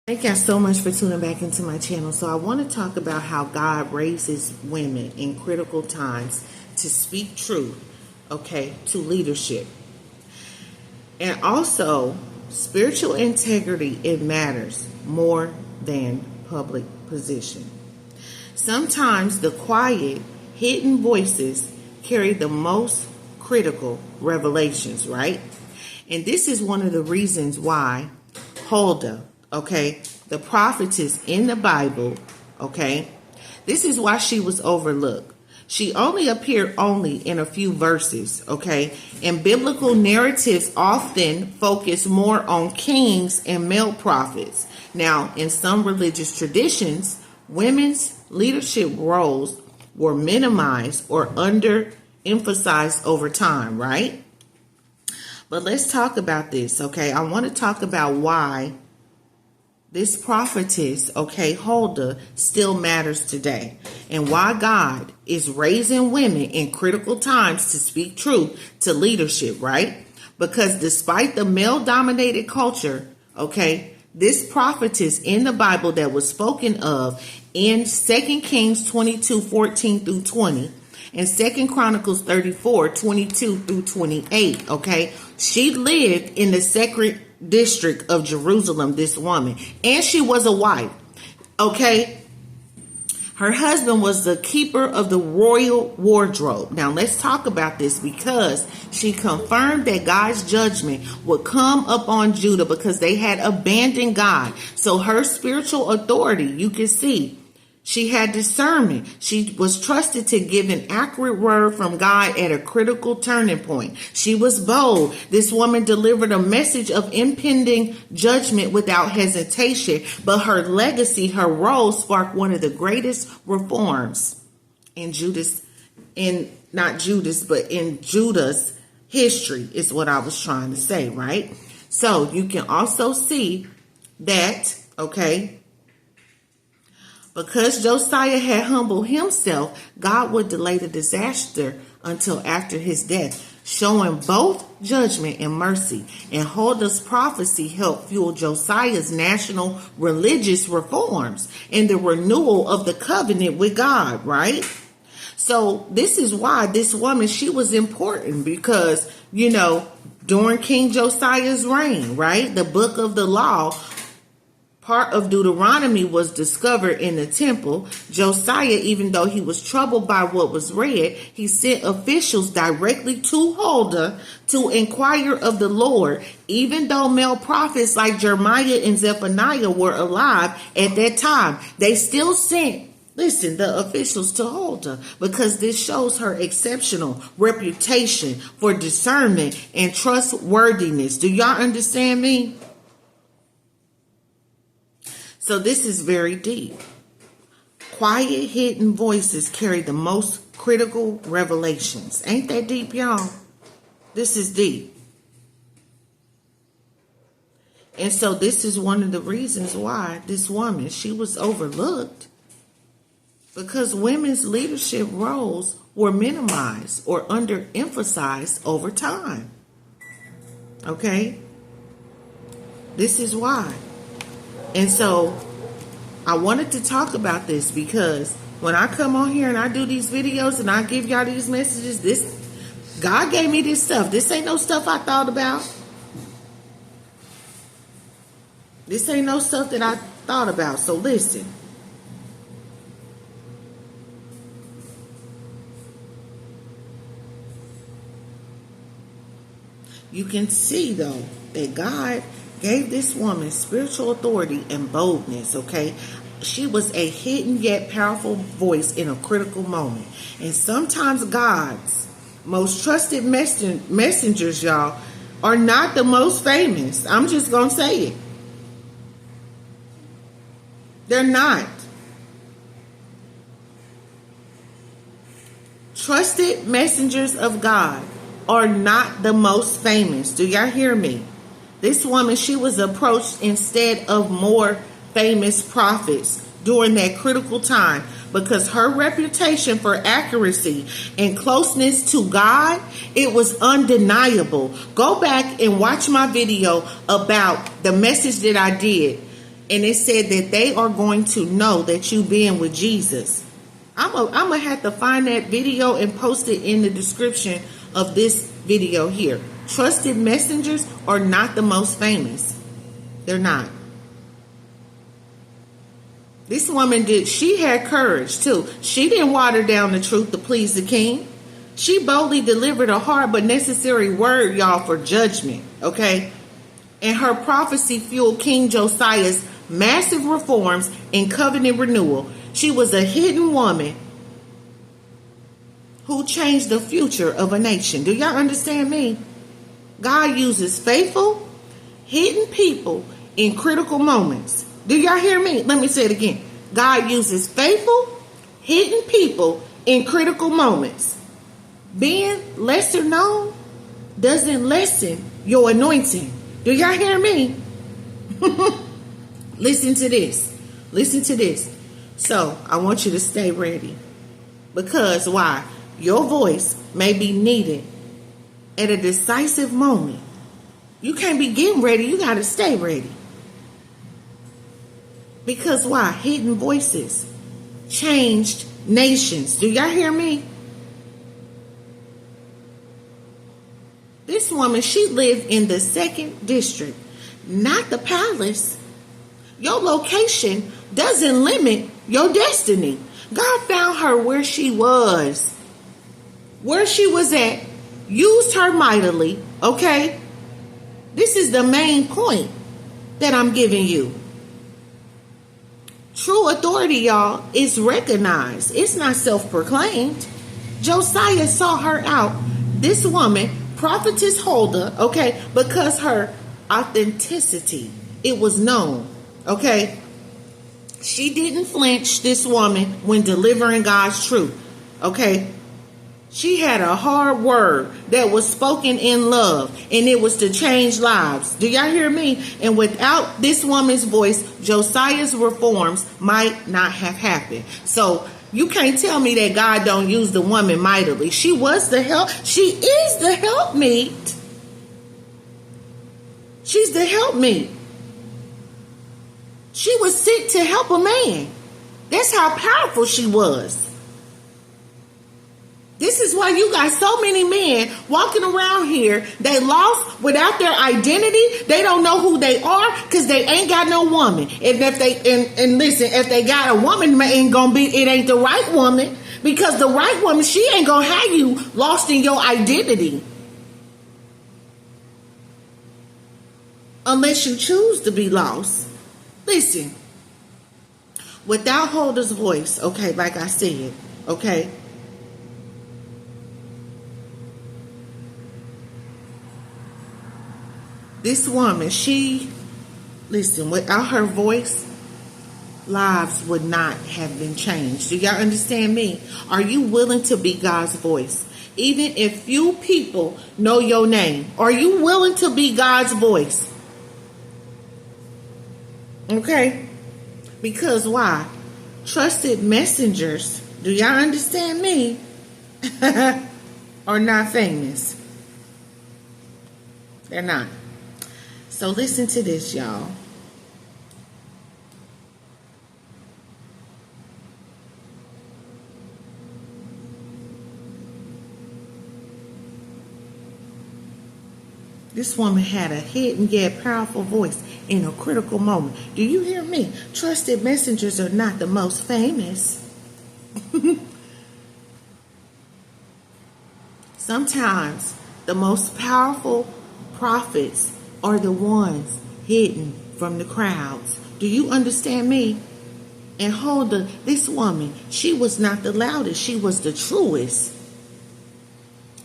Thank you so much for tuning back into my channel. So I want to talk about how God raises women in critical times to speak truth, to leadership. And also, spiritual integrity, it matters more than public position. Sometimes the quiet, hidden voices carry the most critical revelations, right? And this is one of the reasons why Huldah, the prophetess in the Bible, this is why she was overlooked. She only appeared in a few verses, and biblical narratives often focus more on kings and male prophets. Now, in some religious traditions, women's leadership roles were minimized or underemphasized over time, right? But let's talk about this, I want to talk about why this prophetess, Huldah, still matters today, and why God is raising women in critical times to speak truth to leadership, right? Because despite the male-dominated culture, this prophetess in the Bible that was spoken of in 2 Kings 22:14 through 20, and 2 Chronicles 34:22 through 28, she lived in the sacred district of Jerusalem, this woman, and she was a wife, Her husband was the keeper of the royal wardrobe. Now let's talk about this, because she confirmed that God's judgment would come upon Judah because they had abandoned God. So her spiritual authority, you can see, she had discernment. She was trusted to give an accurate word from God at a critical turning point. She was bold. This woman delivered a message of impending judgment without hesitation, but her legacy, her role, sparked one of the greatest reforms in Judah's history, is what I was trying to say, right? So you can also see that, because Josiah had humbled himself, God would delay the disaster until after his death, showing both judgment and mercy. And Huldah's prophecy helped fuel Josiah's national religious reforms and the renewal of the covenant with God, right? So this is why this woman, she was important, because, during King Josiah's reign, right, the book of the law, part of Deuteronomy, was discovered in the temple. Josiah, even though he was troubled by what was read, he sent officials directly to Huldah to inquire of the Lord. Even though male prophets like Jeremiah and Zephaniah were alive at that time, they still sent, the officials to Huldah, because this shows her exceptional reputation for discernment and trustworthiness. Do y'all understand me? So this is very deep. Quiet, hidden voices carry the most critical revelations. Ain't that deep, y'all? This is deep. And so this is one of the reasons why this woman, she was overlooked, because women's leadership roles were minimized or underemphasized over time. This is why. And so I wanted to talk about this, because when I come on here and I do these videos and I give y'all these messages, God gave me this stuff. This ain't no stuff I thought about. This ain't no stuff that I thought about. So listen. You can see, though, that God gave this woman spiritual authority and boldness, She was a hidden yet powerful voice in a critical moment. And sometimes God's most trusted messengers, y'all, are not the most famous. I'm just going to say it. They're not. Trusted messengers of God are not the most famous. Do y'all hear me? This woman, she was approached instead of more famous prophets during that critical time, because her reputation for accuracy and closeness to God, it was undeniable. Go back and watch my video about the message that I did And it said that they are going to know that you've been with Jesus. I'm going to have to find that video and post it in the description of this video here. Trusted messengers are not the most famous. They're not. This woman she had courage too. She didn't water down the truth to please the king. She boldly delivered a hard but necessary word, y'all, for judgment, okay? And her prophecy fueled King Josiah's massive reforms and covenant renewal. She was a hidden woman who changed the future of a nation. Do y'all understand me? God uses faithful, hidden people in critical moments. Do y'all hear me? Let me say it again. God uses faithful, hidden people in critical moments. Being lesser known doesn't lessen your anointing. Do y'all hear me? Listen to this. Listen to this. So I want you to stay ready. Because why? Your voice may be needed at a decisive moment. You can't be getting ready. You got to stay ready. Because why? Hidden voices changed nations. Do y'all hear me? This woman, she lived in the 2nd district, not the palace. Your location doesn't limit your destiny. God found her where she was. Where she was at, used her mightily, okay? This is the main point that I'm giving you. True authority, y'all, is recognized. It's not self-proclaimed. Josiah saw her out. This woman, prophetess Huldah, okay, because her authenticity, it was known, okay? She didn't flinch, this woman, when delivering God's truth, okay? She had a hard word that was spoken in love, and it was to change lives. Do y'all hear me? And without this woman's voice, Josiah's reforms might not have happened. So you can't tell me that God don't use the woman mightily. She was the help. She is the helpmeet. She's the helpmeet. She was sent to help a man. That's how powerful she was. This is why you got so many men walking around here. They lost without their identity. They don't know who they are because they ain't got no woman. And if they listen, if they got a woman, it ain't the right woman, because the right woman, she ain't gonna have you lost in your identity unless you choose to be lost. Listen, without Huldah's voice, okay, like I said, okay. This woman, without her voice, lives would not have been changed. Do y'all understand me? Are you willing to be God's voice? Even if few people know your name, are you willing to be God's voice? Okay? Because why? Trusted messengers, do y'all understand me? Are not famous. They're not. So listen to this, y'all. This woman had a hidden yet powerful voice in a critical moment. Do you hear me? Trusted messengers are not the most famous. Sometimes the most powerful prophets are the ones hidden from the crowds. Do you understand me? And Huldah, this woman, she was not the loudest. She was the truest.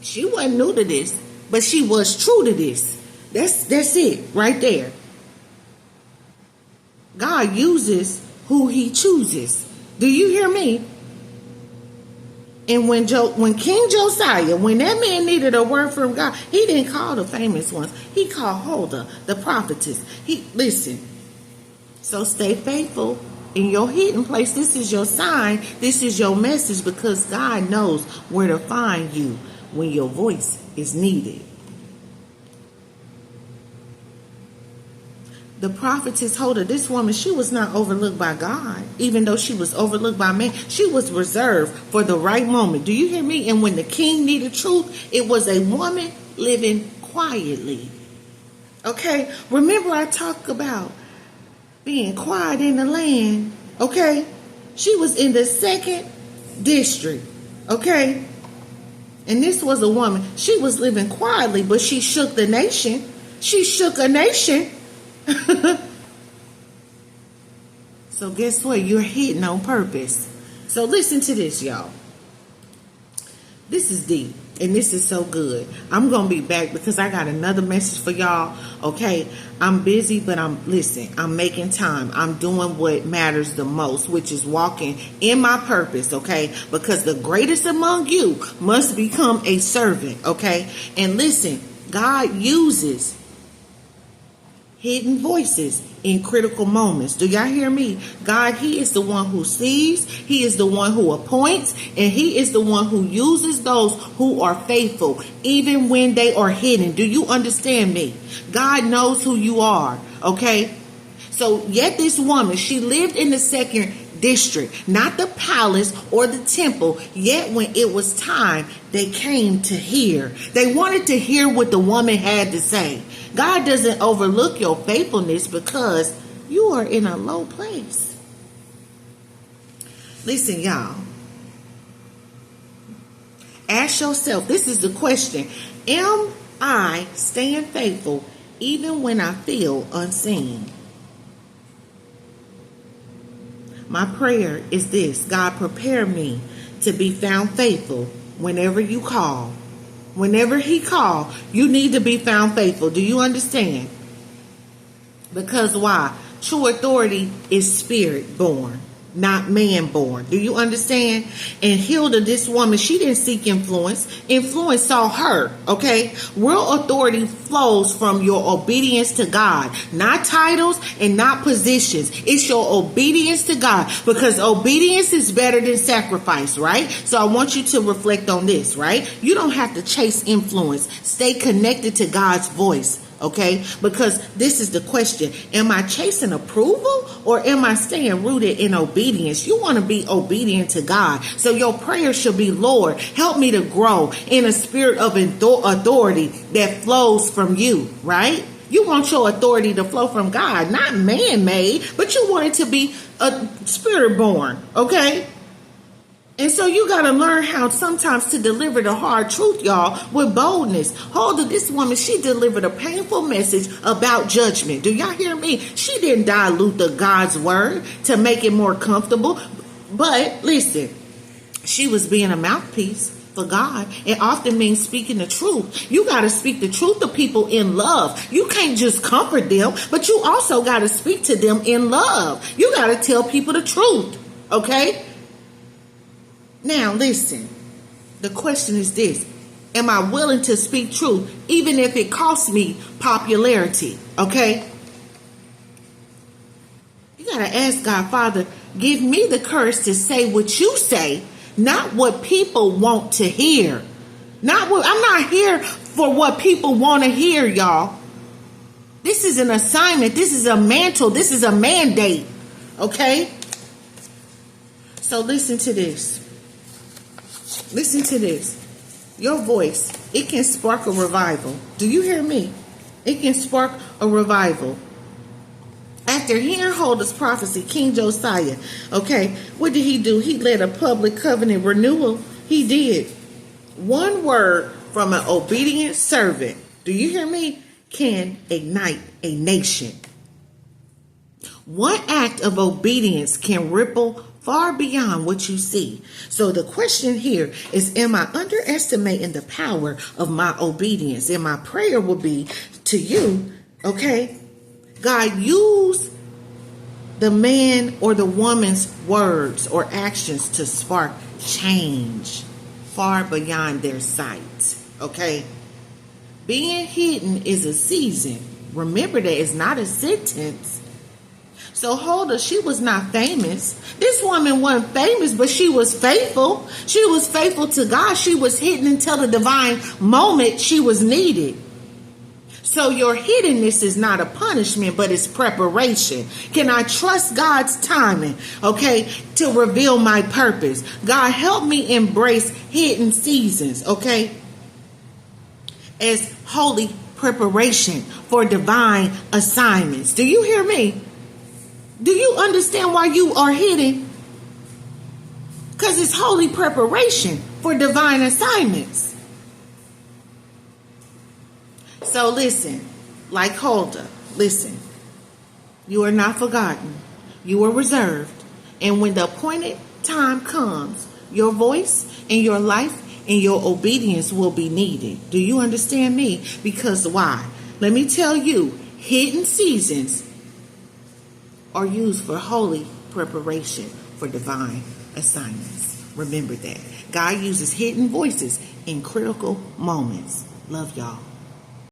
She wasn't new to this, but she was true to this. That's it right there. God uses who he chooses. Do you hear me? And when King Josiah, when that man needed a word from God, he didn't call the famous ones. He called Huldah, the prophetess. Listen. So stay faithful in your hidden place. This is your sign. This is your message, because God knows where to find you when your voice is needed. The prophetess Huldah, this woman, she was not overlooked by God. Even though she was overlooked by man, she was reserved for the right moment. Do you hear me? And when the king needed truth, it was a woman living quietly. Okay? Remember I talked about being quiet in the land. Okay? She was in the 2nd district. Okay? And this was a woman. She was living quietly, but she shook the nation. She shook a nation. So guess what? You're hidden on purpose. So listen to this, y'all. This is deep. And this is so good. I'm going to be back because I got another message for y'all. Okay. I'm busy, but I'm making time. I'm doing what matters the most, which is walking in my purpose. Okay. Because the greatest among you must become a servant. Okay. And listen, God uses hidden voices in critical moments. Do y'all hear me? God, he is the one who sees, he is the one who appoints, and he is the one who uses those who are faithful, even when they are hidden. Do you understand me? God knows who you are, okay? So yet this woman, she lived in the 2nd district, not the palace or the temple. Yet when it was time, they came to hear. They wanted to hear what the woman had to say. God doesn't overlook your faithfulness because you are in a low place. Listen, y'all. Ask yourself, this is the question. Am I staying faithful even when I feel unseen? My prayer is this: God, prepare me to be found faithful whenever you call. Whenever he called, you need to be found faithful. Do you understand? Because why? True authority is spirit born, not man born. Do you understand? And Hilda, this woman, she didn't seek influence. Influence saw her, okay? Real authority flows from your obedience to God, not titles and not positions. It's your obedience to God, because obedience is better than sacrifice, right? So I want you to reflect on this, right? You don't have to chase influence. Stay connected to God's voice. Okay, because this is the question. Am I chasing approval or am I staying rooted in obedience? You want to be obedient to God. So your prayer should be, Lord, help me to grow in a spirit of authority that flows from you, right? You want your authority to flow from God, not man-made, but you want it to be a spirit-born, okay? And so you got to learn how sometimes to deliver the hard truth, y'all, with boldness. Huldah, this woman, she delivered a painful message about judgment. Do y'all hear me? She didn't dilute the God's word to make it more comfortable. But listen, she was being a mouthpiece for God. It often means speaking the truth. You got to speak the truth to people in love. You can't just comfort them, but you also got to speak to them in love. You got to tell people the truth, okay? Now, listen, the question is this: am I willing to speak truth, even if it costs me popularity? Okay? You got to ask God, Father, give me the courage to say what you say, not what people want to hear. I'm not here for what people want to hear, y'all. This is an assignment. This is a mantle. This is a mandate. Okay? So listen to this. Listen to this. Your voice, it can spark a revival. Do you hear me? It can spark a revival. After hearing Huldah's prophecy, King Josiah, okay, what did he do? He led a public covenant renewal. He did. One word from an obedient servant, do you hear me, can ignite a nation. One act of obedience can ripple far beyond what you see. So the question here is, am I underestimating the power of my obedience? And my prayer will be to you, okay, God, use the man or the woman's words or actions to spark change far beyond their sight, okay? Being hidden is a season. Remember that it's not a sentence. So Huldah, she was not famous. This woman wasn't famous, but she was faithful. She was faithful to God. She was hidden until the divine moment she was needed. So So your hiddenness is not a punishment, but it's preparation. Can I trust God's timing, okay, to reveal my purpose? God, help me embrace hidden seasons, okay, as holy preparation for divine assignments. Do you hear me? Do you understand why you are hidden? Because it's holy preparation for divine assignments. So listen, like Huldah, listen. You are not forgotten. You are reserved. And when the appointed time comes, your voice and your life and your obedience will be needed. Do you understand me? Because why? Let me tell you, hidden seasons are used for holy preparation for divine assignments. Remember that. God uses hidden voices in critical moments. Love y'all.